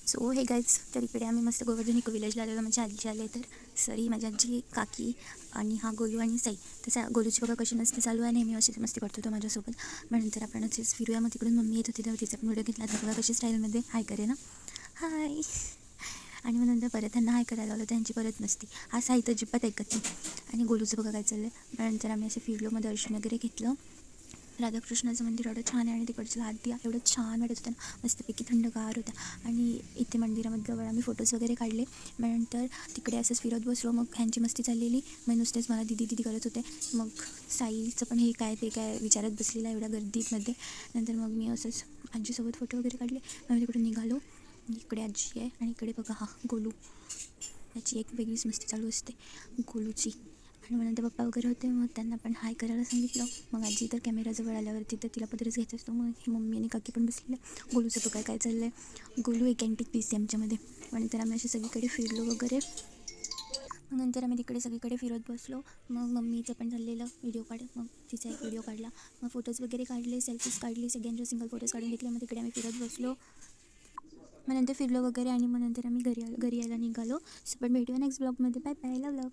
So हे guys, तर इकडे आम्ही मस्त गोवर्धन इको विलेजला आलेलो. माझ्या आजी आले तर सरी, माझी आजी, काकी आणि हा गोलू आणि साई. तसा गोलूची बघा कशी मस्ती चालू आहे, नेहमी अशीच मस्ती करतो तो माझ्यासोबत. मग नंतर आपण असेच फिरूया. मग तिकडून मम्मी येत होती तर तिचा पण व्हिडिओ घेतला. तर बघा कशी स्टाईलमध्ये हाय करे ना, हाय. आणि मग नंतर परत त्यांना हाय करायला लावलं, त्यांची परत मस्ती. हा साई तर जिप्पत ऐकत नाही. आणि गोलूचं बघा काय चाललं आहे. मग नंतर आम्ही असे फिरलो, मग दर्शन वगैरे घेतलं. राधाकृष्णाचं मंदिर एवढं छान आहे आणि तिकडचं आरती एवढं छान वाटत होतं ना, मस्तपैकी थंडगार होत्या. आणि इथे मंदिरामध्ये जवळ आम्ही फोटोज वगैरे काढले. मग नंतर तिकडे असंच फिरत बसलो. मग ह्यांची मस्ती चाललेली, मग नुसतेच मला दिदी दिदी करत होते. मग साईचं पण हे काय ते काय विचारत बसलेला एवढ्या गर्दीमध्ये. नंतर मग मी असंच आजीसोबत फोटो वगैरे काढले. मग तिकडून निघालो. इकडे आजी आहे आणि इकडे बघा हा गोलू, याची एक वेगळीच मस्ती चालू असते गोलूची. आणि मग नंतर पप्पा वगैरे होते, मग त्यांना पण हाय करायला सांगितलं. मग आजी तर कॅमेराजवळ आल्यावरती तर तिला पदरच घ्यायचा असतो. मग ही मम्मी आणि काकी पण बसलेले. गोलूचं बघा काय चाललं आहे. गोलू एक अँटिक पीस आहे आमच्यामध्ये. मग नंतर आम्ही असे सगळीकडे फिरलो वगैरे. मग नंतर आम्ही तिकडे सगळीकडे फिरत बसलो. मग मम्मीचं पण चाललेलं व्हिडिओ काढ. मग तिचा एक व्हिडिओ काढला. मग फोटोज वगैरे काढले, सेल्फीज काढली, सगळ्यांचे सिंगल फोटोज काढून घेतले. मग तिकडे आम्ही फिरत बसलो. मग नंतर फिरलो वगैरे आणि मग नंतर आम्ही घरी यायला निघालो. सो पण भेटूया नेक्स्ट ब्लॉगमध्ये. बाय बाय, लव लव.